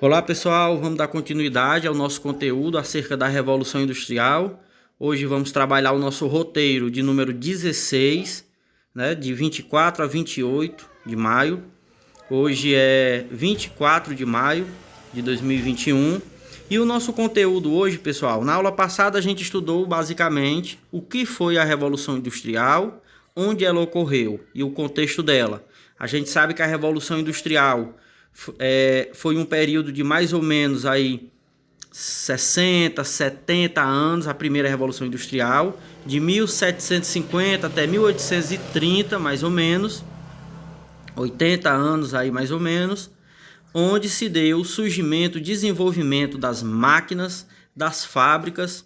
Olá pessoal, vamos dar continuidade ao nosso conteúdo acerca da Revolução Industrial. Hoje vamos trabalhar o nosso roteiro de número 16, de 24 a 28 de maio. Hoje é 24 de maio de 2021. E o nosso conteúdo hoje, pessoal, na aula passada a gente estudou basicamente o que foi a Revolução Industrial, onde ela ocorreu e o contexto dela. A gente sabe que a Revolução Industrial foi um período de mais ou menos aí 60, 70 anos, a primeira Revolução Industrial, de 1750 até 1830, mais ou menos, 80 anos aí mais ou menos, onde se deu o surgimento, desenvolvimento das máquinas, das fábricas,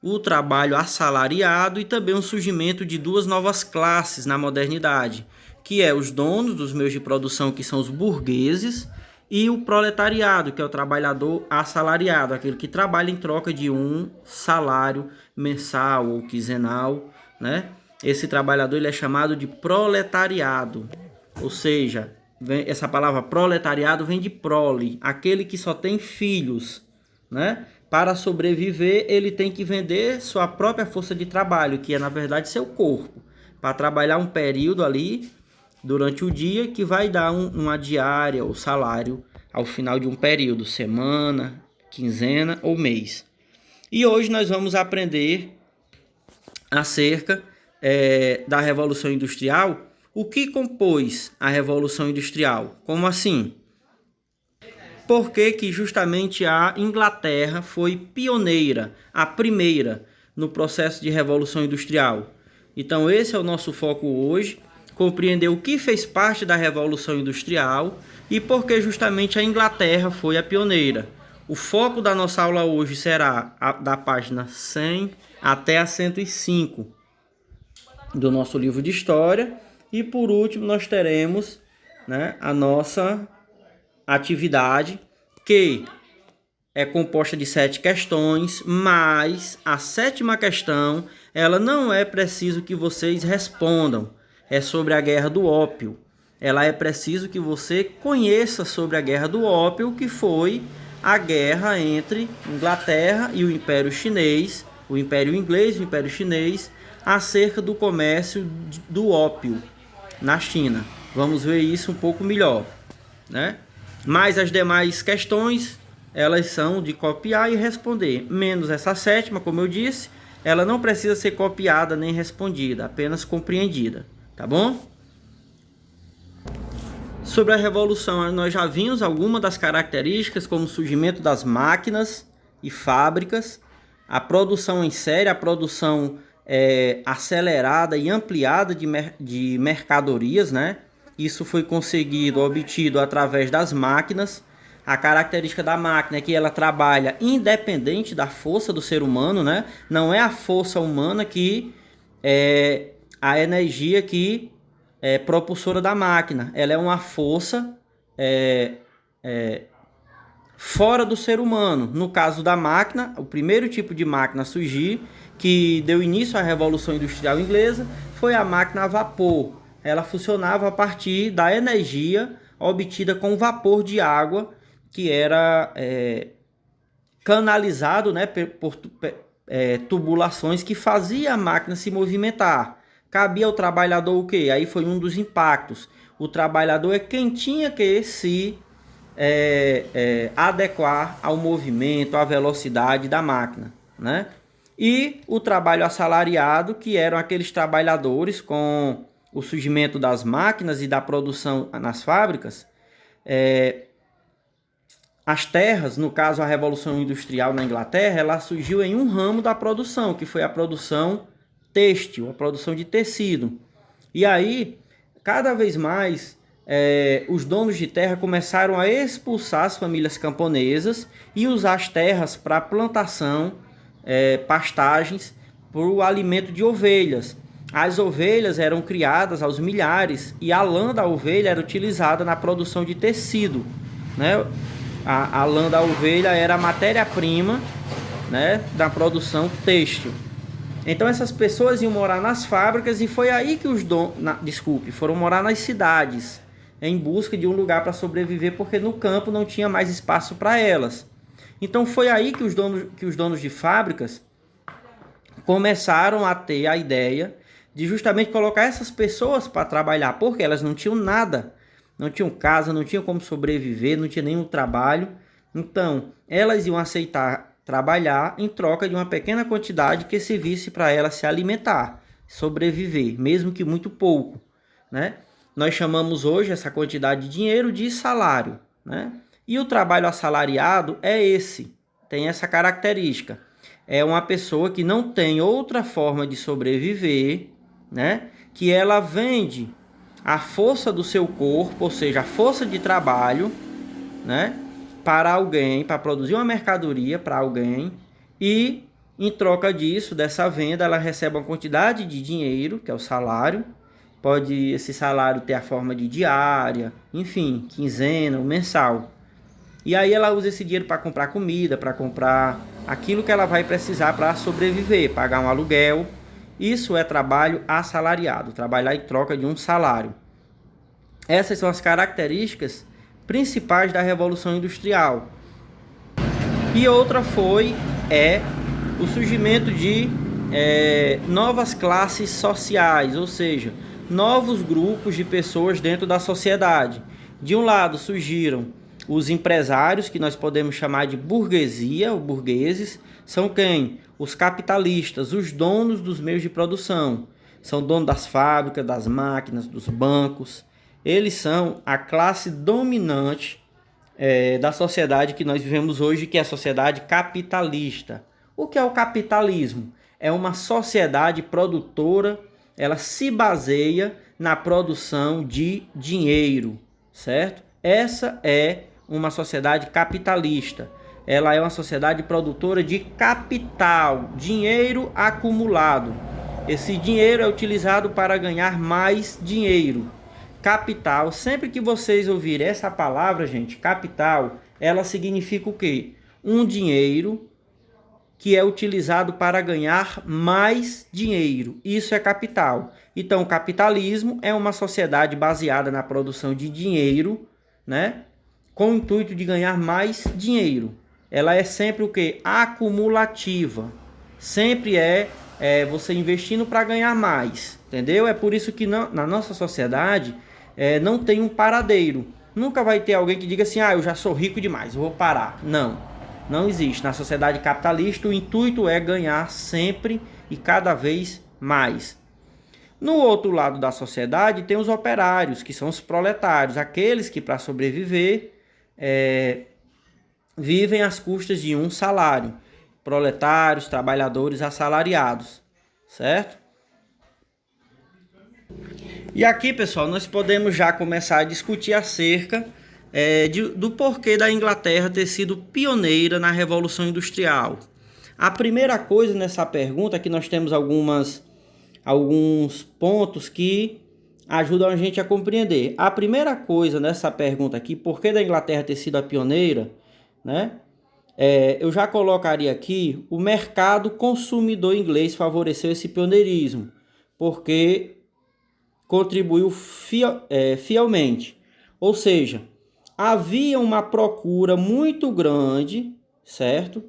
o trabalho assalariado e também o surgimento de duas novas classes na modernidade, que é os donos dos meios de produção, que são os burgueses, e o proletariado, que é o trabalhador assalariado, aquele que trabalha em troca de um salário mensal ou quinzenal, Esse trabalhador ele é chamado de proletariado, ou seja, essa palavra proletariado vem de prole, aquele que só tem filhos, Para sobreviver, ele tem que vender sua própria força de trabalho, que é na verdade seu corpo, para trabalhar um período ali durante o dia, que vai dar uma diária ou salário ao final de um período, semana, quinzena ou mês. E hoje nós vamos aprender acerca da Revolução Industrial. O que compôs a Revolução Industrial? Como assim? Por que justamente a Inglaterra foi pioneira, a primeira no processo de Revolução Industrial? Então esse é o nosso foco hoje. Compreender o que fez parte da Revolução Industrial e por que justamente a Inglaterra foi a pioneira. O foco da nossa aula hoje será da página 100 até a 105 do nosso livro de História. E por último nós teremos a nossa atividade, que é composta de 7 questões, mas a 7ª questão, ela não é preciso que vocês respondam. É sobre a Guerra do Ópio. Ela é preciso que você conheça sobre a Guerra do Ópio, que foi a guerra entre Inglaterra e o Império Chinês, o Império Inglês e o Império Chinês, acerca do comércio do ópio na China. Vamos ver isso um pouco melhor, Mas as demais questões, elas são de copiar e responder, menos essa 7ª, como eu disse, ela não precisa ser copiada nem respondida, apenas compreendida. Tá bom? Sobre a Revolução, nós já vimos algumas das características, como o surgimento das máquinas e fábricas, a produção em série, a produção acelerada e ampliada de mercadorias, Isso foi conseguido, obtido através das máquinas. A característica da máquina é que ela trabalha independente da força do ser humano, Não é a força humana que a energia que é propulsora da máquina. Ela é uma força fora do ser humano. No caso da máquina, o primeiro tipo de máquina a surgir, que deu início à Revolução Industrial Inglesa, foi a máquina a vapor. Ela funcionava a partir da energia obtida com vapor de água, que era canalizado por tubulações que fazia a máquina se movimentar. Cabia ao trabalhador o quê? Aí foi um dos impactos. O trabalhador é quem tinha que se adequar ao movimento, à velocidade da máquina, E o trabalho assalariado, que eram aqueles trabalhadores com o surgimento das máquinas e da produção nas fábricas. As terras, no caso a Revolução Industrial na Inglaterra, ela surgiu em um ramo da produção, que foi a produção têxtil, a produção de tecido. E aí, cada vez mais, os donos de terra começaram a expulsar as famílias camponesas e usar as terras para plantação, pastagens, para o alimento de ovelhas. As ovelhas eram criadas aos milhares e a lã da ovelha era utilizada na produção de tecido, A lã da ovelha era a matéria-prima, da produção têxtil. Então essas pessoas iam morar nas fábricas e foi aí que foram morar nas cidades. em busca de um lugar para sobreviver, porque no campo não tinha mais espaço para elas. Então foi aí que os donos de fábricas começaram a ter a ideia de justamente colocar essas pessoas para trabalhar, porque elas não tinham nada, não tinham casa, não tinham como sobreviver, não tinha nenhum trabalho. Então elas iam aceitar trabalhar em troca de uma pequena quantidade que servisse para elas se alimentar, sobreviver, mesmo que muito pouco, né? Nós chamamos hoje essa quantidade de dinheiro de salário, né? E o trabalho assalariado é tem essa característica. É uma pessoa que não tem outra forma de sobreviver, né? Que ela vende a força do seu corpo, ou seja, a força de trabalho, né? Para alguém, para produzir uma mercadoria para alguém, e em troca disso, dessa venda, ela recebe uma quantidade de dinheiro, que é o salário. Pode esse salário ter a forma de diária, enfim, quinzena ou mensal. E aí ela usa esse dinheiro para comprar comida, para comprar aquilo que ela vai precisar para sobreviver, pagar um aluguel. Isso é trabalho assalariado, trabalhar em troca de um salário. Essas são as características principais da Revolução Industrial. E outra é o surgimento de novas classes sociais, ou seja, novos grupos de pessoas dentro da sociedade. De um lado surgiram os empresários, que nós podemos chamar de burguesia, ou burgueses. São quem? Os capitalistas, os donos dos meios de produção. São donos das fábricas, das máquinas, dos bancos. Eles são a classe dominante da sociedade que nós vivemos hoje, que é a sociedade capitalista. O que é o capitalismo? É uma sociedade produtora, ela se baseia na produção de dinheiro, certo? Essa é uma sociedade capitalista. Ela é uma sociedade produtora de capital, dinheiro acumulado. Esse dinheiro é utilizado para ganhar mais dinheiro. Capital, sempre que vocês ouvirem essa palavra, gente, capital, ela significa o quê? Um dinheiro que é utilizado para ganhar mais dinheiro. Isso é capital. Então, o capitalismo é uma sociedade baseada na produção de dinheiro, né? Com o intuito de ganhar mais dinheiro. Ela é sempre o quê? Acumulativa. Sempre você investindo para ganhar mais, entendeu? É por isso que na nossa sociedade não tem um paradeiro. Nunca vai ter alguém que diga assim, eu já sou rico demais, eu vou parar. Não existe. Na sociedade capitalista, o intuito é ganhar sempre e cada vez mais. No outro lado da sociedade, tem os operários, que são os proletários, aqueles que, para sobreviver, vivem às custas de um salário. Proletários, trabalhadores assalariados, certo? E aqui, pessoal, nós podemos já começar a discutir acerca do porquê da Inglaterra ter sido pioneira na Revolução Industrial. A primeira coisa nessa pergunta, que nós temos alguns pontos que ajudam a gente a compreender. A primeira coisa nessa pergunta aqui, porquê da Inglaterra ter sido a pioneira, né? Eu já colocaria aqui, o mercado consumidor inglês favoreceu esse pioneirismo, porque contribuiu fielmente. Ou seja, havia uma procura muito grande, certo?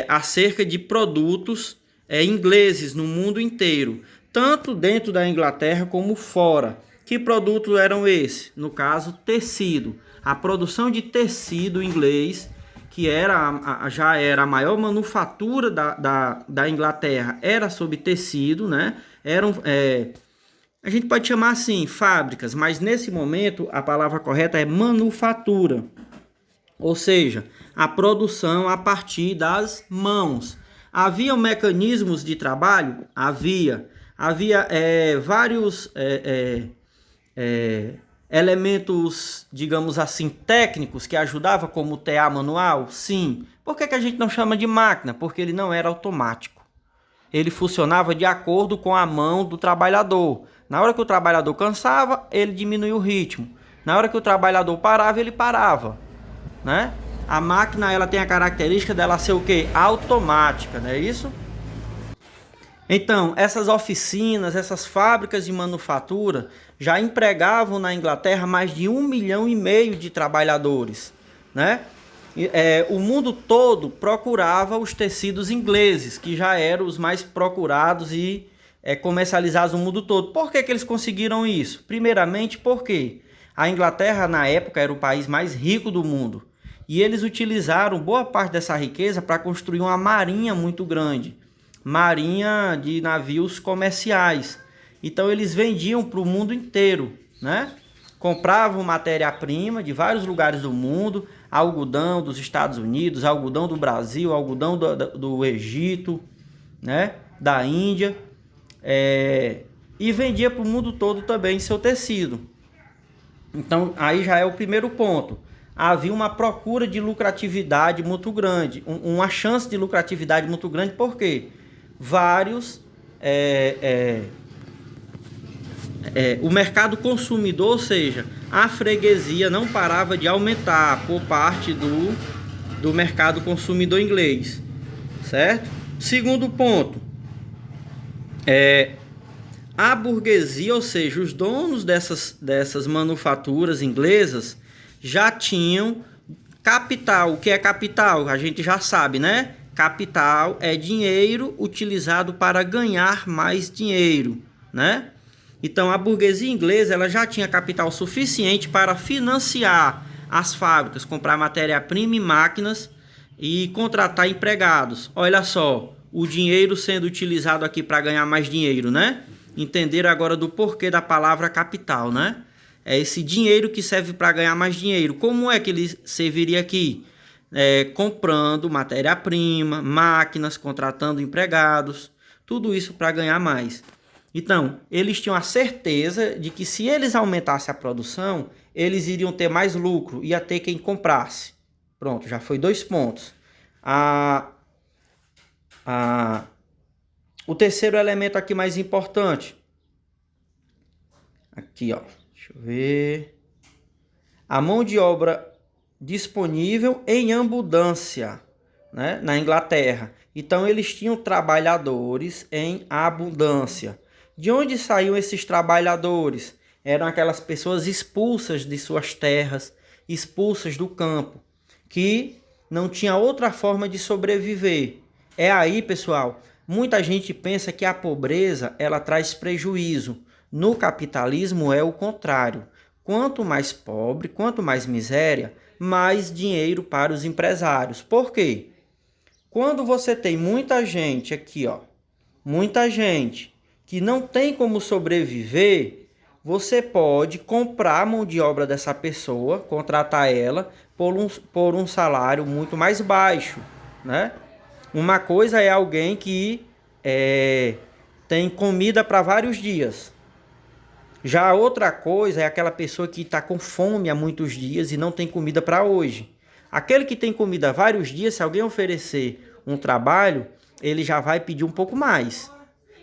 Acerca de produtos ingleses no mundo inteiro, tanto dentro da Inglaterra como fora. Que produtos eram esses? No caso, tecido. A produção de tecido inglês, que já era a maior manufatura da Inglaterra, era sobre tecido, né? A gente pode chamar assim, fábricas, mas nesse momento a palavra correta é manufatura. Ou seja, a produção a partir das mãos. Havia mecanismos de trabalho? Havia vários elementos, digamos assim, técnicos que ajudavam, como o TA manual? Sim. Por que a gente não chama de máquina? Porque ele não era automático. Ele funcionava de acordo com a mão do trabalhador. Na hora que o trabalhador cansava, ele diminuía o ritmo. Na hora que o trabalhador parava, ele parava, né? A máquina, ela tem a característica dela ser o quê? Automática, não é isso? Então, essas oficinas, essas fábricas de manufatura já empregavam na Inglaterra mais de 1,5 milhão de trabalhadores, né? O mundo todo procurava os tecidos ingleses, que já eram os mais procurados e comercializados no mundo todo. Por que que eles conseguiram isso? Primeiramente porque a Inglaterra, na época, era o país mais rico do mundo. E eles utilizaram boa parte dessa riqueza para construir uma marinha muito grande. Marinha de navios comerciais. Então eles vendiam para o mundo inteiro, né? Compravam matéria-prima de vários lugares do mundo, algodão dos Estados Unidos, algodão do Brasil, algodão do Egito, né? Da Índia, e vendia para o mundo todo também seu tecido. Então aí já é o primeiro ponto. Havia uma procura de lucratividade muito grande, uma chance de lucratividade muito grande, porque vários o mercado consumidor, ou seja, a freguesia não parava de aumentar por parte do mercado consumidor inglês, certo? Segundo ponto, a burguesia, ou seja, os donos dessas manufaturas inglesas já tinham capital. O que é capital? A gente já sabe, né? Capital é dinheiro utilizado para ganhar mais dinheiro, né? Então a burguesia inglesa ela já tinha capital suficiente para financiar as fábricas, comprar matéria-prima e máquinas e contratar empregados. Olha só, o dinheiro sendo utilizado aqui para ganhar mais dinheiro, né? Entenderam agora do porquê da palavra capital, né? É esse dinheiro que serve para ganhar mais dinheiro. Como é que ele serviria aqui? Comprando matéria-prima, máquinas, contratando empregados, tudo isso para ganhar mais. Então, eles tinham a certeza de que se eles aumentassem a produção, eles iriam ter mais lucro, ia ter quem comprasse. Pronto, já foi 2 pontos. O terceiro elemento aqui mais importante. Aqui, ó. Deixa eu ver. A mão de obra disponível em abundância, né, na Inglaterra. Então, eles tinham trabalhadores em abundância. De onde saíam esses trabalhadores? Eram aquelas pessoas expulsas de suas terras, expulsas do campo, que não tinha outra forma de sobreviver. É aí, pessoal, muita gente pensa que a pobreza ela traz prejuízo. No capitalismo é o contrário. Quanto mais pobre, quanto mais miséria, mais dinheiro para os empresários. Por quê? Quando você tem muita gente aqui, ó, muita gente que não tem como sobreviver, você pode comprar a mão de obra dessa pessoa, contratar ela por um salário muito mais baixo, né? Uma coisa é alguém que tem comida para vários dias. Já outra coisa é aquela pessoa que está com fome há muitos dias e não tem comida para hoje. Aquele que tem comida há vários dias, se alguém oferecer um trabalho, ele já vai pedir um pouco mais.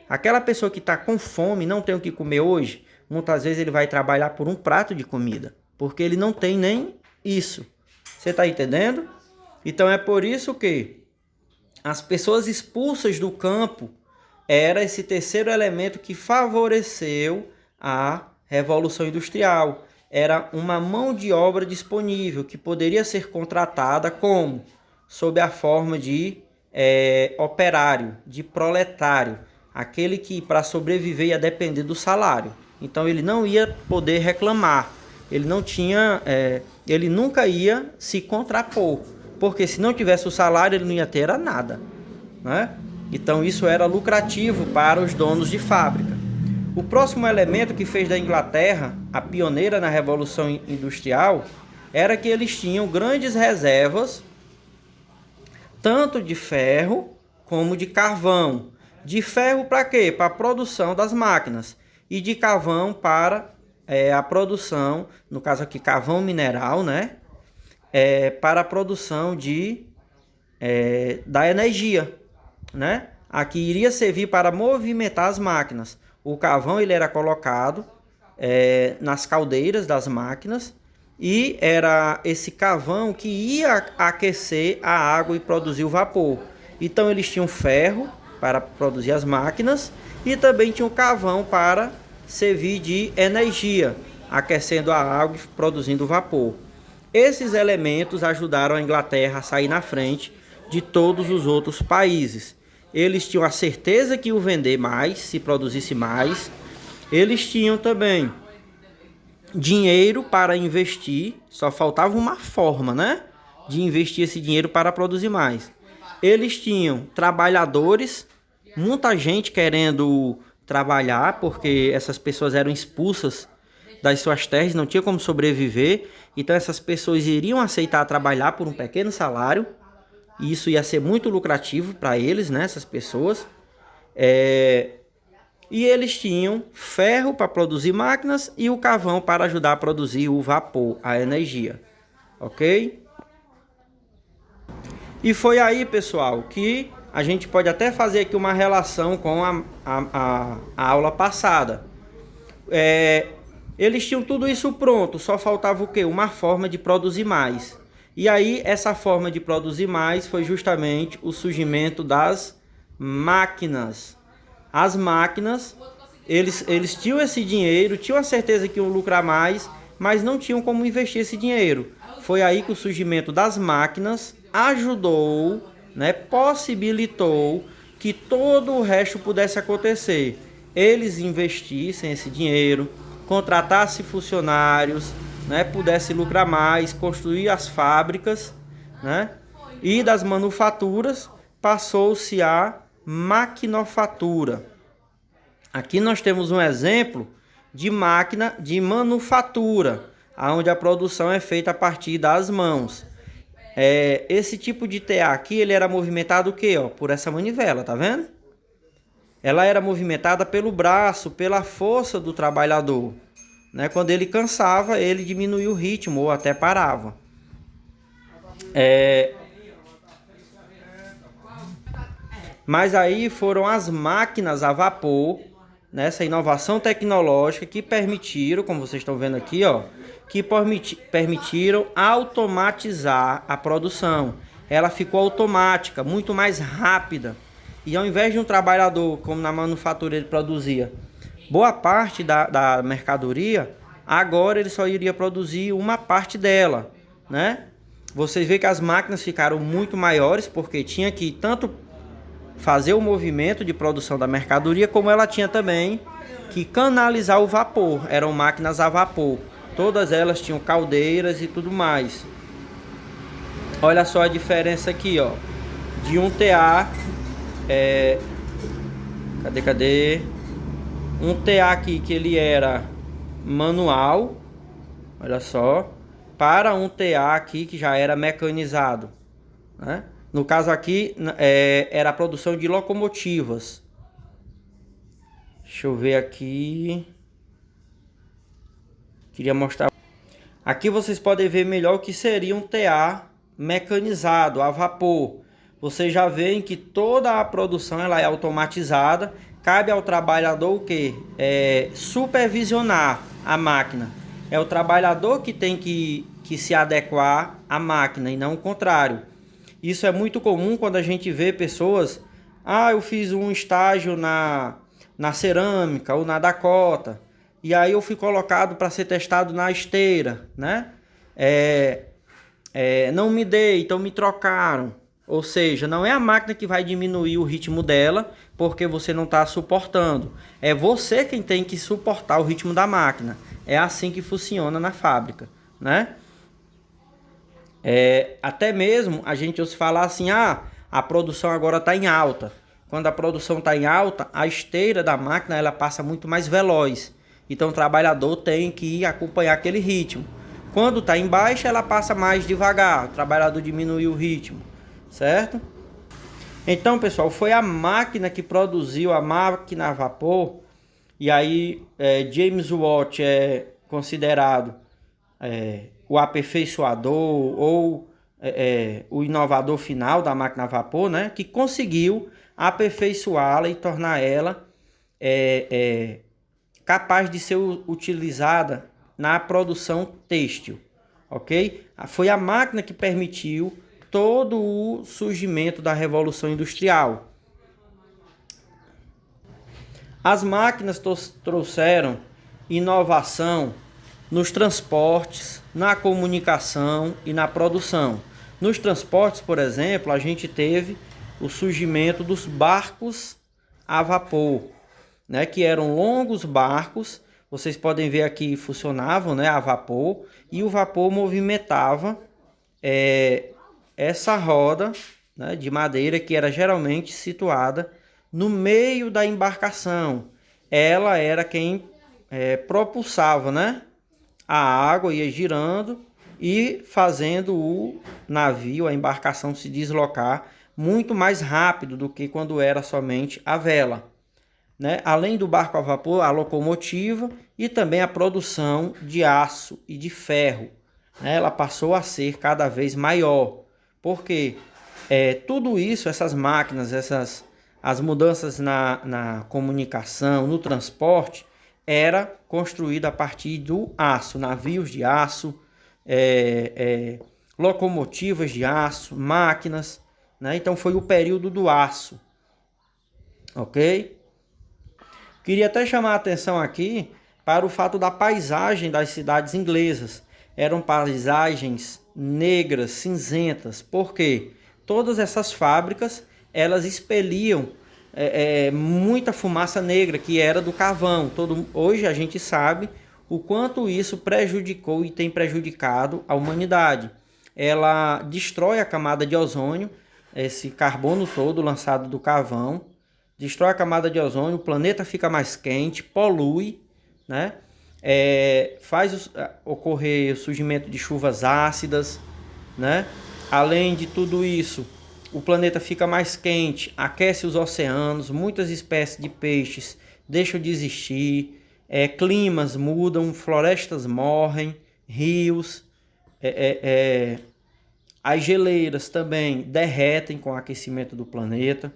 Aquela pessoa que está com fome, não tem o que comer hoje, muitas vezes ele vai trabalhar por um prato de comida, porque ele não tem nem isso. Você está entendendo? Então é por isso que as pessoas expulsas do campo era esse terceiro elemento que favoreceu a Revolução Industrial. Era uma mão de obra disponível que poderia ser contratada como? Sob a forma de operário, de proletário. Aquele que para sobreviver ia depender do salário. Então ele não ia poder reclamar. Ele não tinha, ele nunca ia se contrapor. Porque se não tivesse o salário, ele não ia ter nada, né? Então isso era lucrativo para os donos de fábrica. O próximo elemento que fez da Inglaterra a pioneira na Revolução Industrial era que eles tinham grandes reservas, tanto de ferro como de carvão. De ferro para quê? Para a produção das máquinas. E de carvão para a produção, no caso aqui carvão mineral, né? Para a produção da energia, né? Aqui iria servir para movimentar as máquinas. O carvão ele era colocado nas caldeiras das máquinas e era esse carvão que ia aquecer a água e produzir o vapor. Então eles tinham ferro, para produzir as máquinas, e também tinha o carvão para servir de energia, aquecendo a água e produzindo vapor. Esses elementos ajudaram a Inglaterra a sair na frente de todos os outros países. Eles tinham a certeza que iam vender mais, se produzisse mais. Eles tinham também dinheiro para investir, só faltava uma forma, né, de investir esse dinheiro para produzir mais. Eles tinham trabalhadores, muita gente querendo trabalhar, porque essas pessoas eram expulsas das suas terras, não tinha como sobreviver, então essas pessoas iriam aceitar trabalhar por um pequeno salário, e isso ia ser muito lucrativo para eles, né, essas pessoas. E eles tinham ferro para produzir máquinas e o carvão para ajudar a produzir o vapor, a energia, ok? E foi aí, pessoal, que a gente pode até fazer aqui uma relação com a aula passada. Eles tinham tudo isso pronto, só faltava o quê? Uma forma de produzir mais. E aí, essa forma de produzir mais foi justamente o surgimento das máquinas. As máquinas, eles tinham esse dinheiro, tinham a certeza que iam lucrar mais, mas não tinham como investir esse dinheiro. Foi aí que o surgimento das máquinas ajudou, né, possibilitou que todo o resto pudesse acontecer. Eles investissem esse dinheiro, contratassem funcionários, né, pudessem lucrar mais, construir as fábricas, né, e das manufaturas passou-se a maquinofatura. Aqui nós temos um exemplo de máquina de manufatura, onde a produção é feita a partir das mãos. Esse tipo de TA aqui, ele era movimentado o quê? Ó, por essa manivela, tá vendo? Ela era movimentada pelo braço, pela força do trabalhador, né? Quando ele cansava, ele diminuía o ritmo ou até parava. Mas aí foram as máquinas a vapor, nessa inovação tecnológica que permitiram, como vocês estão vendo aqui, ó, que permitiram automatizar a produção. Ela ficou automática, muito mais rápida. E ao invés de um trabalhador, como na manufatura ele produzia boa parte da mercadoria, agora ele só iria produzir uma parte dela, né? Vocês veem que as máquinas ficaram muito maiores, porque tinha que tanto fazer o movimento de produção da mercadoria, como ela tinha também que canalizar o vapor. Eram máquinas a vapor. Todas elas tinham caldeiras e tudo mais. Olha só a diferença aqui, ó, de um TA, cadê? Um TA aqui que ele era manual, olha só, para um TA aqui que já era mecanizado, né? No caso aqui, era a produção de locomotivas. Deixa eu ver aqui. Queria mostrar. Aqui vocês podem ver melhor o que seria um TA mecanizado, a vapor. Vocês já veem que toda a produção ela é automatizada. Cabe ao trabalhador o quê? Supervisionar a máquina. É o trabalhador que tem que se adequar à máquina e não o contrário. Isso é muito comum quando a gente vê pessoas... eu fiz um estágio na cerâmica ou na Dakota. E aí eu fui colocado para ser testado na esteira, né? Não me dei, então me trocaram. Ou seja, não é a máquina que vai diminuir o ritmo dela porque você não está suportando. É você quem tem que suportar o ritmo da máquina. É assim que funciona na fábrica, né? Até mesmo a gente ouve falar assim, a produção agora está em alta. Quando a produção está em alta, a esteira da máquina ela passa muito mais veloz. Então o trabalhador tem que acompanhar aquele ritmo. Quando está em baixa, ela passa mais devagar. O trabalhador diminui o ritmo, certo? Então, pessoal, foi a máquina que produziu a máquina a vapor. E aí James Watt é considerado o aperfeiçoador ou o inovador final da máquina a vapor, né? Que conseguiu aperfeiçoá-la e tornar ela capaz de ser utilizada na produção têxtil, ok? Foi a máquina que permitiu todo o surgimento da Revolução Industrial. As máquinas trouxeram inovação nos transportes, na comunicação e na produção. Nos transportes, por exemplo, a gente teve o surgimento dos barcos a vapor, né, que eram longos barcos. Vocês podem ver aqui, funcionavam, né, a vapor, e o vapor movimentava essa roda, né, de madeira, que era geralmente situada no meio da embarcação. Ela era quem propulsava, né, a água, ia girando e fazendo o navio, a embarcação, se deslocar muito mais rápido do que quando era somente a vela, né? Além do barco a vapor, a locomotiva e também a produção de aço e de ferro, né? Ela passou a ser cada vez maior, porque tudo isso, essas máquinas, as mudanças na comunicação, no transporte, era construída a partir do aço, navios de aço, locomotivas de aço, máquinas, né? Então foi o período do aço, ok? Queria até chamar a atenção aqui para o fato da paisagem das cidades inglesas. Eram paisagens negras, cinzentas, porque todas essas fábricas, elas expeliam muita fumaça negra, que era do carvão. Hoje a gente sabe o quanto isso prejudicou e tem prejudicado a humanidade. Ela destrói a camada de ozônio, esse carbono todo lançado do carvão, destrói a camada de ozônio, o planeta fica mais quente, polui, né? Faz ocorrer o surgimento de chuvas ácidas, né? Além de tudo isso, o planeta fica mais quente, aquece os oceanos, muitas espécies de peixes deixam de existir, climas mudam, florestas morrem, rios, as geleiras também derretem com o aquecimento do planeta,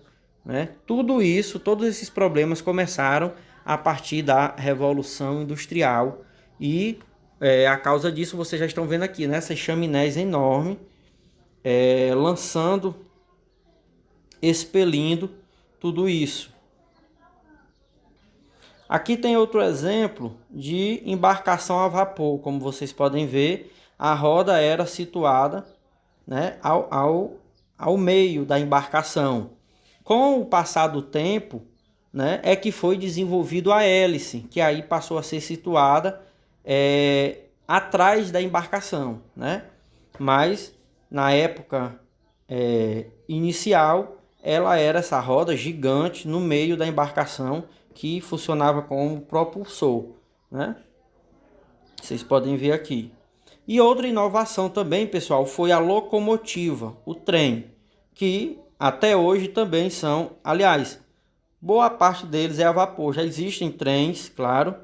né? Tudo isso, todos esses problemas começaram a partir da Revolução Industrial e a causa disso vocês já estão vendo aqui, né? Essas chaminés enormes, lançando, expelindo tudo isso. Aqui tem outro exemplo de embarcação a vapor. Como vocês podem ver, a roda era situada, né, ao meio da embarcação. Com o passar do tempo, né, é que foi desenvolvido a hélice, que aí passou a ser situada atrás da embarcação, né? Mas na época inicial, ela era essa roda gigante no meio da embarcação que funcionava como propulsor, né? Vocês podem ver aqui. E outra inovação também, pessoal, foi a locomotiva, o trem, que até hoje também são, aliás, boa parte deles é a vapor. Já existem trens, claro,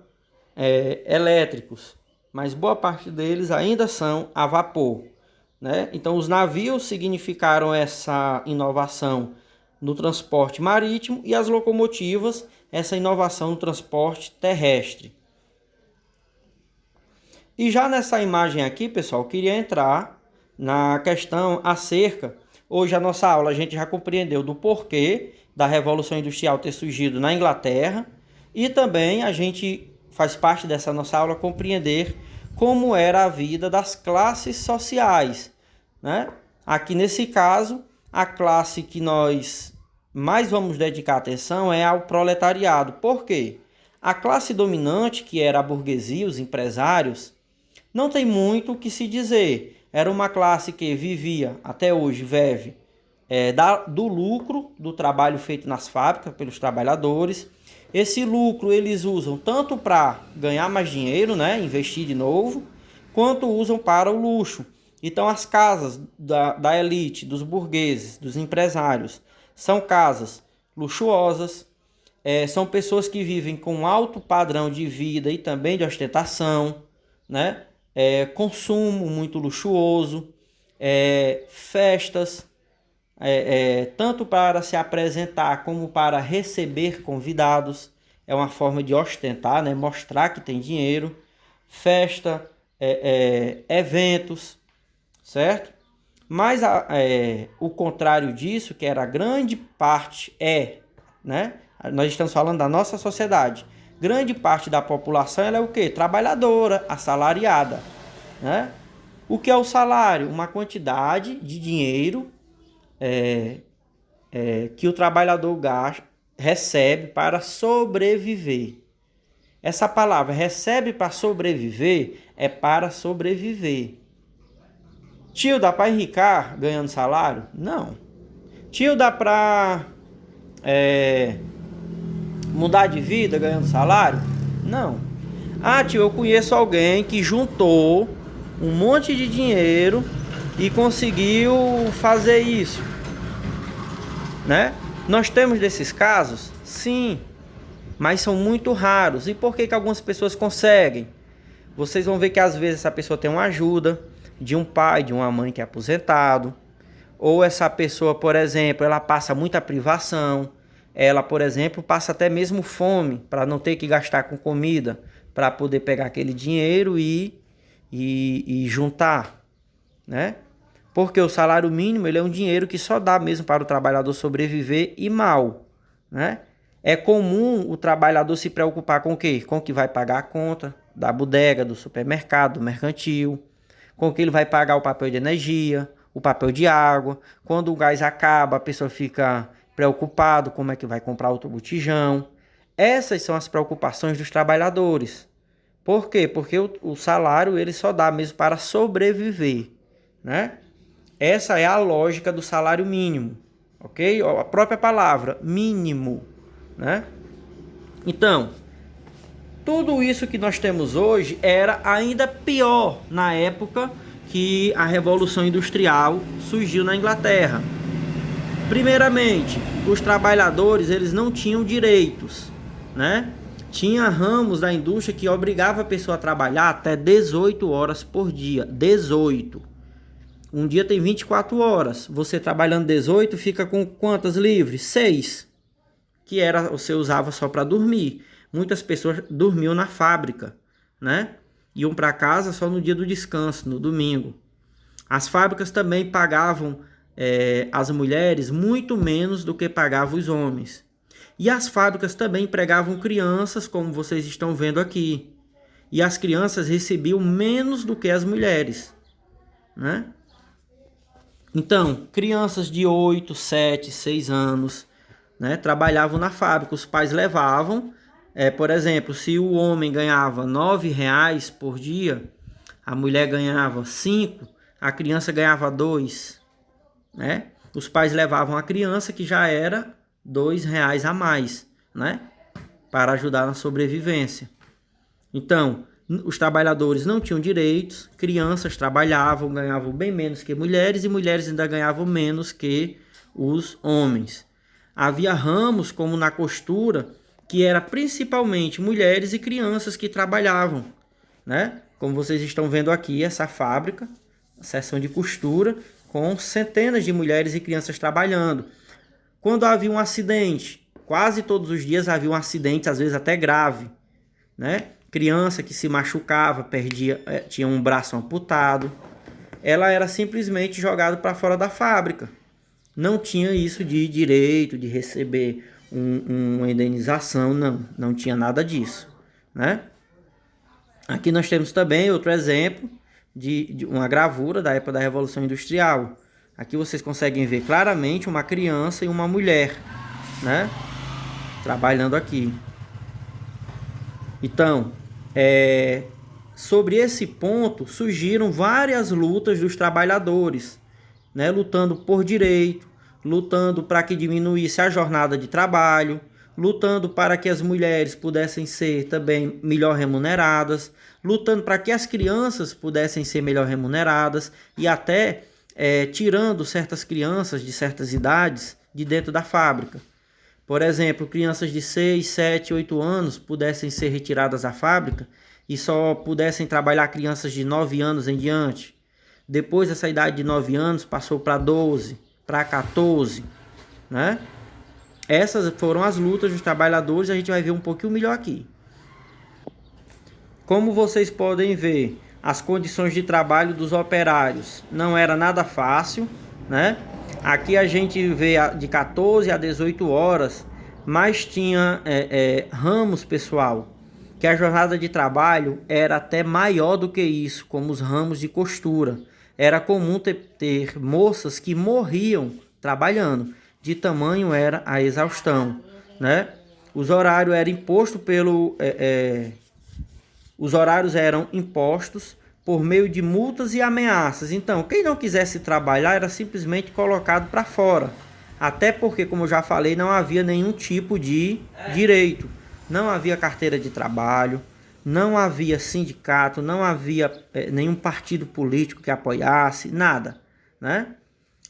elétricos, mas boa parte deles ainda são a vapor, né? Então os navios significaram essa inovação no transporte marítimo e as locomotivas essa inovação no transporte terrestre. E já nessa imagem aqui, pessoal, queria entrar na questão acerca, hoje a nossa aula a gente já compreendeu do porquê da Revolução Industrial ter surgido na Inglaterra e também a gente faz parte dessa nossa aula compreender como era a vida das classes sociais, né? Aqui nesse caso, a classe que nós mais vamos dedicar atenção é ao proletariado. Por quê? A classe dominante, que era a burguesia, os empresários, não tem muito o que se dizer. Era uma classe que vivia, até hoje vive, do lucro do trabalho feito nas fábricas pelos trabalhadores. Esse lucro eles usam tanto para ganhar mais dinheiro, né, investir de novo, quanto usam para o luxo. Então as casas da elite, dos burgueses, dos empresários, são casas luxuosas, são pessoas que vivem com alto padrão de vida e também de ostentação, né? Consumo muito luxuoso, festas, tanto para se apresentar como para receber convidados, é uma forma de ostentar, né? Mostrar que tem dinheiro, festa, eventos, certo? Mas o contrário disso, que era a grande parte, né? Nós estamos falando da nossa sociedade. Grande parte da população ela é o quê? Trabalhadora, assalariada, né? O que é o salário? Uma quantidade de dinheiro que o trabalhador recebe para sobreviver. Essa palavra recebe para sobreviver é para sobreviver. Tio, dá para enricar ganhando salário? Não. Tio, dá para mudar de vida ganhando salário? Não. Ah, tio, eu conheço alguém que juntou um monte de dinheiro e conseguiu fazer isso, né? Nós temos desses casos? Sim, mas são muito raros. E por que algumas pessoas conseguem? Vocês vão ver que às vezes essa pessoa tem uma ajuda de um pai, de uma mãe que é aposentado, ou essa pessoa, por exemplo, ela passa muita privação, ela, por exemplo, passa até mesmo fome para não ter que gastar com comida, para poder pegar aquele dinheiro e juntar, né? Porque o salário mínimo ele é um dinheiro que só dá mesmo para o trabalhador sobreviver e mal, né? É comum o trabalhador se preocupar com o quê? Com o que vai pagar a conta da bodega, do supermercado, do mercantil, com o que ele vai pagar o papel de energia, o papel de água. Quando o gás acaba, a pessoa fica preocupada como é que vai comprar outro botijão. Essas são as preocupações dos trabalhadores. Por quê? Porque o salário ele só dá mesmo para sobreviver, né? Essa é a lógica do salário mínimo, ok? A própria palavra, mínimo, né? Então, tudo isso que nós temos hoje era ainda pior na época que a Revolução Industrial surgiu na Inglaterra. Primeiramente, os trabalhadores eles não tinham direitos, né? Tinha ramos da indústria que obrigava a pessoa a trabalhar até 18 horas por dia. 18. Um dia tem 24 horas. Você trabalhando 18 fica com quantas livres? 6. Que você usava só para dormir. Muitas pessoas dormiam na fábrica, né? Iam para casa só no dia do descanso, no domingo. As fábricas também pagavam as mulheres muito menos do que pagavam os homens. E as fábricas também empregavam crianças, como vocês estão vendo aqui. E as crianças recebiam menos do que as mulheres, né? Então, crianças de 8, 7, 6 anos, né, trabalhavam na fábrica. Os pais levavam, por exemplo, se o homem ganhava R$9 por dia, a mulher ganhava 5, a criança ganhava 2, né? Os pais levavam a criança que já era R$2 a mais, né? Para ajudar na sobrevivência. Então, os trabalhadores não tinham direitos, crianças trabalhavam, ganhavam bem menos que mulheres e mulheres ainda ganhavam menos que os homens. Havia ramos como na costura, que era principalmente mulheres e crianças que trabalhavam, né? Como vocês estão vendo aqui, essa fábrica, a seção de costura, com centenas de mulheres e crianças trabalhando. Quando havia um acidente, quase todos os dias havia um acidente, às vezes até grave, né? Criança que se machucava, tinha um braço amputado, ela era simplesmente jogada para fora da fábrica. Não tinha isso de direito de receber uma indenização, não tinha nada disso, né? Aqui nós temos também outro exemplo de uma gravura da época da Revolução Industrial. Aqui vocês conseguem ver claramente uma criança e uma mulher, né? Trabalhando aqui. Então, sobre esse ponto surgiram várias lutas dos trabalhadores, né? Lutando por direito, lutando para que diminuísse a jornada de trabalho, lutando para que as mulheres pudessem ser também melhor remuneradas, lutando para que as crianças pudessem ser melhor remuneradas e até tirando certas crianças de certas idades de dentro da fábrica. Por exemplo, crianças de 6, 7, 8 anos pudessem ser retiradas da fábrica e só pudessem trabalhar crianças de 9 anos em diante. Depois dessa idade de 9 anos passou para 12, para 14, né? Essas foram as lutas dos trabalhadores, a gente vai ver um pouquinho melhor aqui. Como vocês podem ver, as condições de trabalho dos operários não era nada fácil, né? Aqui a gente vê de 14 a 18 horas Mas tinha ramos, pessoal, que a jornada de trabalho era até maior do que isso, como os ramos de costura. Era comum ter moças que morriam trabalhando, de tamanho era a exaustão, né? Os horários eram impostos os horários eram impostos por meio de multas e ameaças. Então, quem não quisesse trabalhar era simplesmente colocado para fora. Até porque, como eu já falei, não havia nenhum tipo de direito. Não havia carteira de trabalho, não havia sindicato, não havia nenhum partido político que apoiasse, nada, né?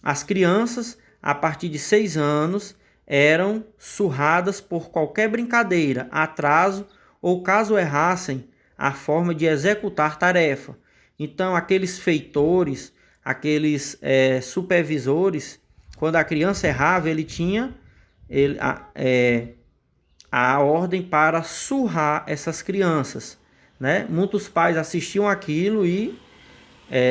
As crianças, a partir de 6 anos, eram surradas por qualquer brincadeira, atraso ou caso errassem a forma de executar tarefa. Então, aqueles feitores, aqueles supervisores, quando a criança errava, ele tinha a ordem para surrar essas crianças, né? Muitos pais assistiam aquilo e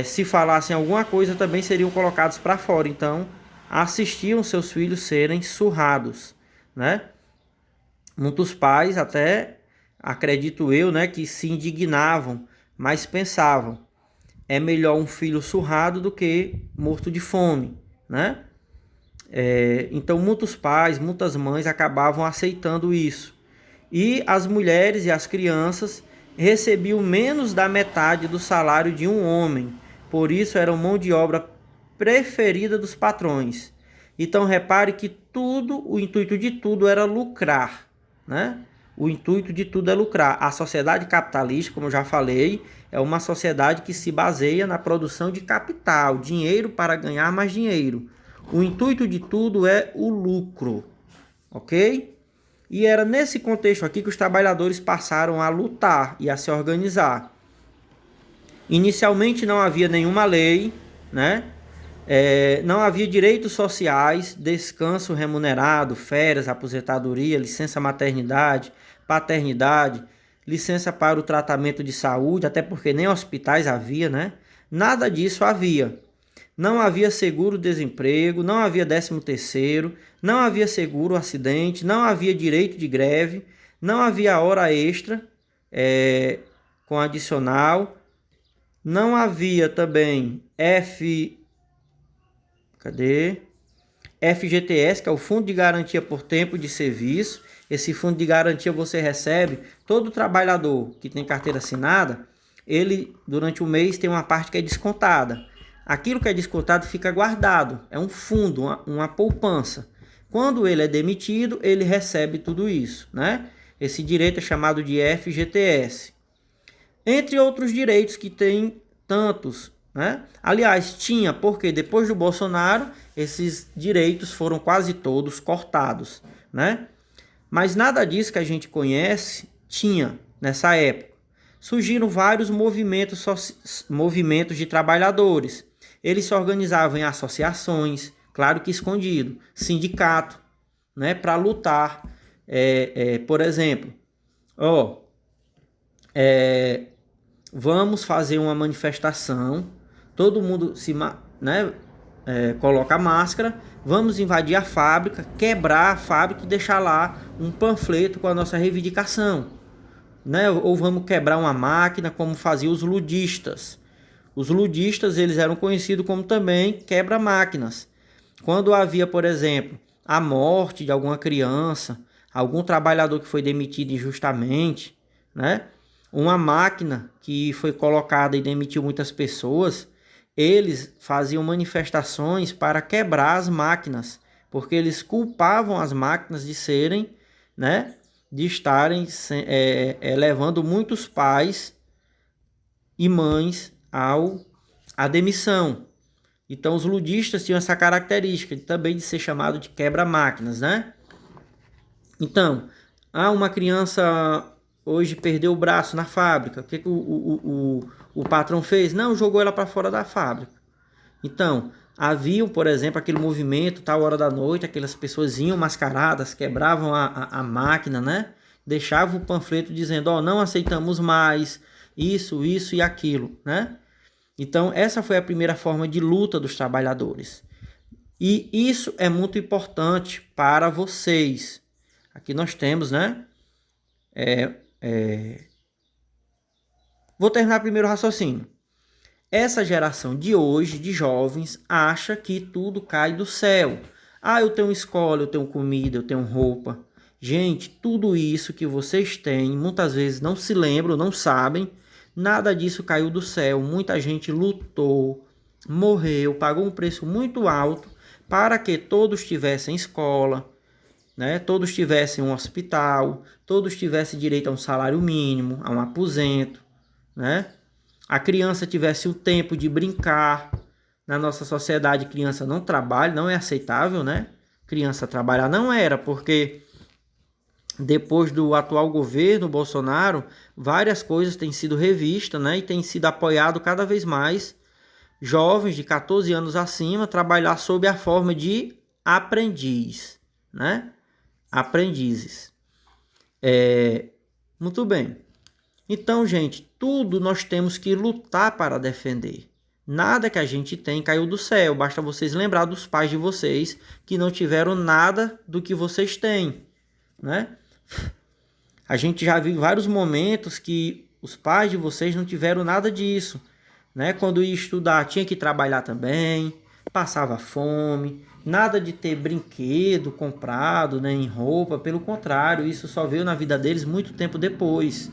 se falassem alguma coisa também seriam colocados para fora. Então, assistiam seus filhos serem surrados, né? Muitos pais até, acredito eu, né, que se indignavam, mas pensavam, é melhor um filho surrado do que morto de fome, né? Então muitos pais, muitas mães acabavam aceitando isso. E as mulheres e as crianças recebiam menos da metade do salário de um homem. Por isso eram mão de obra preferida dos patrões. Então repare que o intuito de tudo era lucrar, né? O intuito de tudo é lucrar. A sociedade capitalista, como eu já falei, é uma sociedade que se baseia na produção de capital, dinheiro para ganhar mais dinheiro. O intuito de tudo é o lucro, ok? E era nesse contexto aqui que os trabalhadores passaram a lutar e a se organizar. Inicialmente não havia nenhuma lei, né? Não havia direitos sociais, descanso remunerado, férias, aposentadoria, licença maternidade, paternidade, licença para o tratamento de saúde, até porque nem hospitais havia, né? Nada disso havia. Não havia seguro-desemprego, não havia 13º, não havia seguro-acidente, não havia direito de greve, não havia hora extra com adicional, não havia também FGTS, que é o Fundo de Garantia por Tempo de Serviço. Esse fundo de garantia você recebe, todo trabalhador que tem carteira assinada, ele durante o mês tem uma parte que é descontada. Aquilo que é descontado fica guardado, é um fundo, uma poupança. Quando ele é demitido, ele recebe tudo isso, né? Esse direito é chamado de FGTS. Entre outros direitos que tem tantos, né? Aliás, tinha, porque depois do Bolsonaro, esses direitos foram quase todos cortados, né? Mas nada disso que a gente conhece tinha nessa época. Surgiram vários movimentos de trabalhadores. Eles se organizavam em associações, claro que escondido, sindicato, né, para lutar. Por exemplo, vamos fazer uma manifestação, todo mundo coloca máscara, vamos invadir a fábrica, quebrar a fábrica e deixar lá um panfleto com a nossa reivindicação, né? Ou vamos quebrar uma máquina, como faziam os ludistas. Os ludistas, eles eram conhecidos como também quebra-máquinas. Quando havia, por exemplo, a morte de alguma criança, algum trabalhador que foi demitido injustamente, né? Uma máquina que foi colocada e demitiu muitas pessoas, eles faziam manifestações para quebrar as máquinas, porque eles culpavam as máquinas de serem, né? De estarem levando muitos pais e mães à demissão. Então os ludistas tinham essa característica também de ser chamado de quebra-máquinas, né? Então, uma criança hoje perdeu o braço na fábrica, o que o patrão fez? Não, jogou ela para fora da fábrica. Então, havia, por exemplo, aquele movimento, tal hora da noite, aquelas pessoas iam mascaradas, quebravam a máquina, né? Deixavam o panfleto dizendo, não aceitamos mais, isso e aquilo, né? Então, essa foi a primeira forma de luta dos trabalhadores. E isso é muito importante para vocês. Aqui nós temos, né? Vou terminar primeiro o raciocínio. Essa geração de hoje, de jovens, acha que tudo cai do céu. Ah, eu tenho escola, eu tenho comida, eu tenho roupa. Gente, tudo isso que vocês têm, muitas vezes não se lembram, não sabem, nada disso caiu do céu. Muita gente lutou, morreu, pagou um preço muito alto para que todos tivessem escola, né? Todos tivessem um hospital, todos tivessem direito a um salário mínimo, a um aposento, né? A criança tivesse o tempo de brincar. Na nossa sociedade, criança não trabalha, não é aceitável, né? Criança trabalhar não era, porque depois do atual governo Bolsonaro, várias coisas têm sido revistas, né? E tem sido apoiado cada vez mais jovens de 14 anos acima trabalhar sob a forma de aprendiz, né? Aprendizes. Muito bem. Então, gente, tudo nós temos que lutar para defender. Nada que a gente tem caiu do céu. Basta vocês lembrar dos pais de vocês que não tiveram nada do que vocês têm, né? A gente já viu vários momentos que os pais de vocês não tiveram nada disso, né? Quando ia estudar, tinha que trabalhar também, passava fome, nada de ter brinquedo comprado, né, em roupa. Pelo contrário, isso só veio na vida deles muito tempo depois.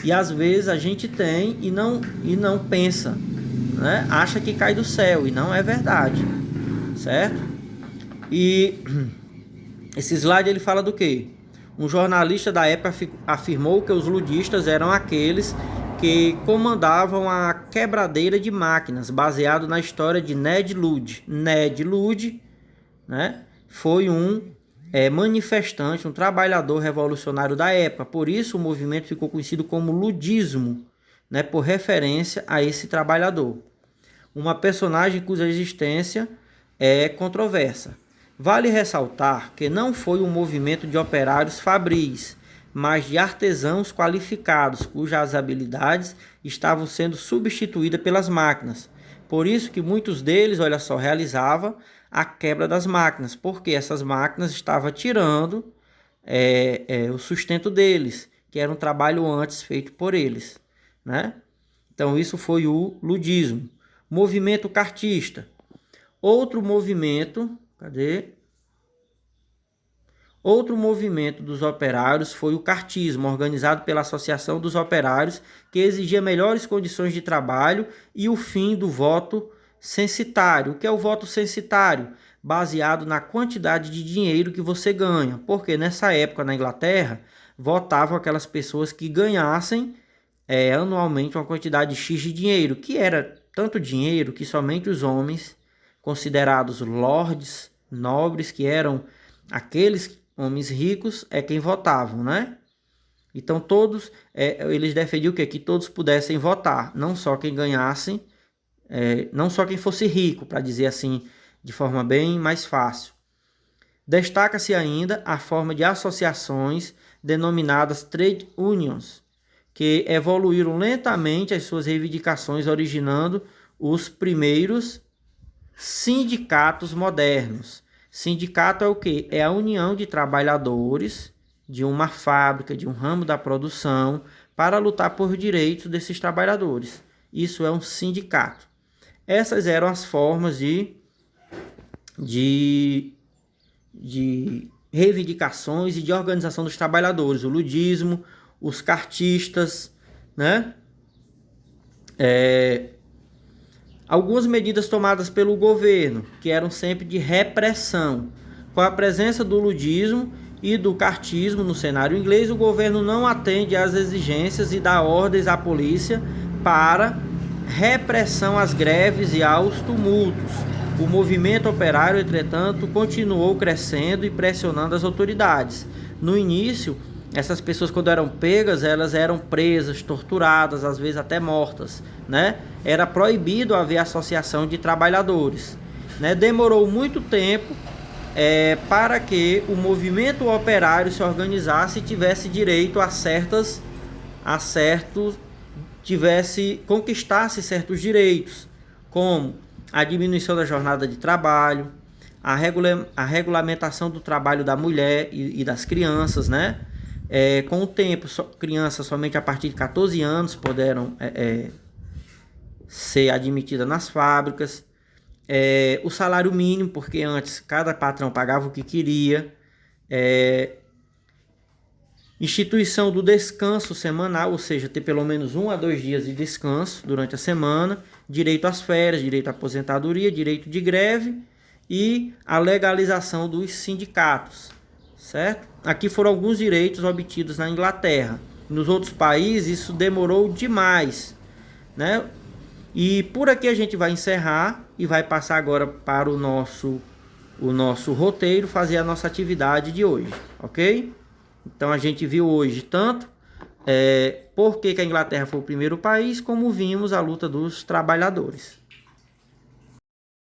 E às vezes a gente tem e não pensa, né? Acha que cai do céu e não é verdade, certo? E esse slide ele fala do quê? Um jornalista da época afirmou que os ludistas eram aqueles que comandavam a quebradeira de máquinas, baseado na história de Ned Ludd. Ned Ludd, né, foi um manifestante, um trabalhador revolucionário da época. Por isso o movimento ficou conhecido como ludismo, né, por referência a esse trabalhador. Uma personagem cuja existência é controversa. Vale ressaltar que não foi um movimento de operários fabris, mas de artesãos qualificados, cujas habilidades estavam sendo substituídas pelas máquinas. Por isso que muitos deles, olha só, realizavam a quebra das máquinas, porque essas máquinas estavam tirando o sustento deles, que era um trabalho antes feito por eles, né? Então isso foi o ludismo. Movimento cartista. Outro movimento dos operários foi o cartismo, organizado pela Associação dos Operários, que exigia melhores condições de trabalho e o fim do voto censitário. O que é o voto censitário? Baseado na quantidade de dinheiro que você ganha. Porque nessa época na Inglaterra, votavam aquelas pessoas que ganhassem anualmente uma quantidade X de dinheiro, que era tanto dinheiro que somente os homens, considerados lords, nobres, que eram aqueles homens ricos, quem votavam, né? Então todos, eles defendiam o quê? Que todos pudessem votar, não só quem ganhasse, não só quem fosse rico, para dizer assim, de forma bem mais fácil. Destaca-se ainda a forma de associações denominadas trade unions, que evoluíram lentamente as suas reivindicações, originando os primeiros sindicatos modernos. Sindicato é o quê? É a união de trabalhadores de uma fábrica, de um ramo da produção, para lutar por direitos desses trabalhadores. Isso é um sindicato. Essas eram as formas de reivindicações e de organização dos trabalhadores. O ludismo, os cartistas, né? Algumas medidas tomadas pelo governo, que eram sempre de repressão. Com a presença do ludismo e do cartismo no cenário inglês, o governo não atende às exigências e dá ordens à polícia para repressão às greves e aos tumultos. O movimento operário, entretanto, continuou crescendo e pressionando as autoridades. No início, essas pessoas, quando eram pegas, elas eram presas, torturadas, às vezes até mortas, né? Era proibido haver associação de trabalhadores, né? Demorou muito tempo para que o movimento operário se organizasse e tivesse direito a conquistasse certos direitos, como a diminuição da jornada de trabalho, a regulamentação do trabalho da mulher e das crianças, né? Com o tempo, crianças somente a partir de 14 anos puderam ser admitidas nas fábricas. O salário mínimo, porque antes cada patrão pagava o que queria. Instituição do descanso semanal, ou seja, ter pelo menos 1 a 2 dias de descanso durante a semana, direito às férias, direito à aposentadoria, direito de greve e a legalização dos sindicatos, certo? Aqui foram alguns direitos obtidos na Inglaterra. Nos outros países isso demorou demais, né? E por aqui a gente vai encerrar e vai passar agora para o nosso roteiro, fazer a nossa atividade de hoje, ok? Então a gente viu hoje tanto por que a Inglaterra foi o primeiro país, como vimos a luta dos trabalhadores.